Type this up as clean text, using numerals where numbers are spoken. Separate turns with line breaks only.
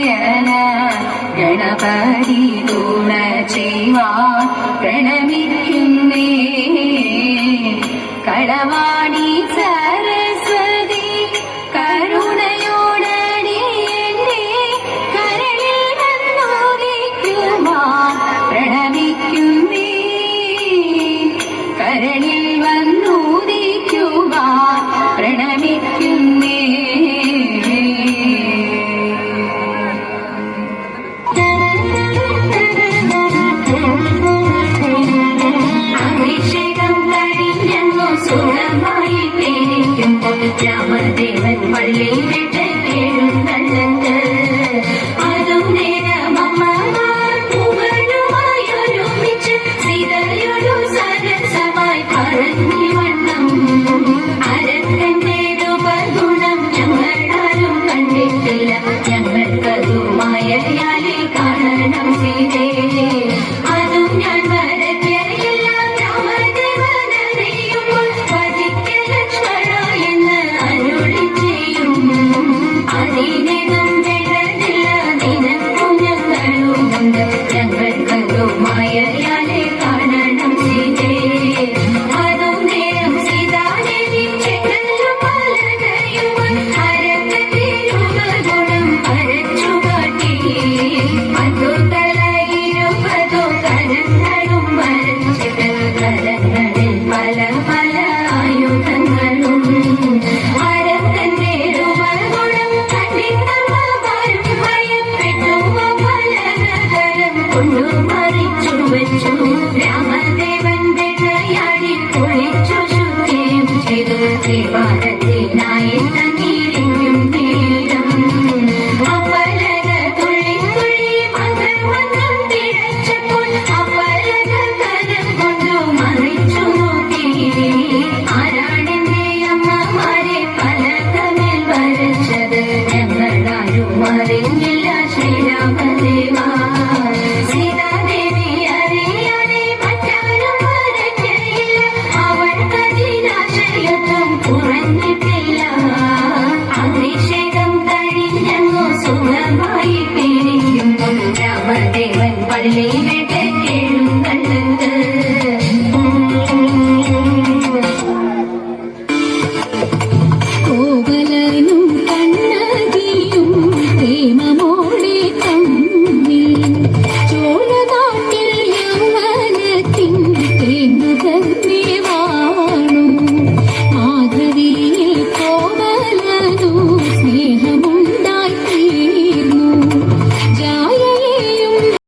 നാരായണ ഗണപതി തുണ ചെയ്യുവാൻ പ്രണമിക്കുന്നേ. കളവാണി സരസ്വതി കരുണയോടടി എന്നെ കരളിൽ വന്നുദിക്കുവാൻ പ്രണമിക്കുന്നേ. കരളിൽ വന്നുദിക്കുവാൻ പ്രണമിക്കുന്നേ. സുഖമായി പേരിക്കുമ്പോൾ രാമദേവൻ പള്ളിയിൽ വിട്ട് എഴുന്നള്ളത്ത്. അതും നേരമമ്മമാർ പൂവനുമായി ഒരുമിച്ച് സീതയോടു സരസമായി പറഞ്ഞു വണ്ണം. അരക്കന്റെ രൂപഗുണം ഞങ്ങളാരും കണ്ടിട്ടില്ല, ഞങ്ങൾക്കതുമായാലേ കാണണം സീതേ. അതും ഞാൻ ഞങ്ങൾക്കതുമായാലേ കാണണം സീതേ. അതും നേരം സീതാദേവി ചെങ്കല്ലും മലകയും അരക്കത്തിരുപഗുണം വരച്ചു കാട്ടി. 10 തലയിരുപതോ കരങ്ങളും വരച്ചിട്ട് കരങ്ങളിൽ പല പല ആയുധങ്ങളും. അരക്കന്റെ രൂപഗുണം കണ്ടിട്ടമ്മമാരും ഭയപ്പെട്ടു പലതരം കൊണ്ടു മറിച്ചു വെച്ചു. രാമദേവൻ വെള്ളയാടി കുളിച്ചു ശുദ്ധിയും ചെയ്തു ദേവാലയത്തിനായി തങ്ങിയിരിക്കും നേരം. അപ്പലക തുള്ളി തുള്ളി മന്ത്രം തിഴച്ചപ്പോൾ അപ്പലക കരം കൊണ്ടു മറിച്ചു നോക്കി. ആരാണെന്റെ അമ്മമാരെ പലകമേൽ വരച്ചത്, ഞങ്ങളാരും അറിഞ്ഞില്ല ശ്രീരാമദേവാ. സീതാദേവി അറിയാതെ മറ്റാരും വരഞ്ഞില്ല, അവൾക്കതിനാശയൊന്നും കുറഞ്ഞിട്ടില്ല. അഭിഷേകം കഴിഞ്ഞങ്ങു സുഖമായി പിരിക്കുമ്പോൾ രാമദേവൻ പള്ളിയിൽ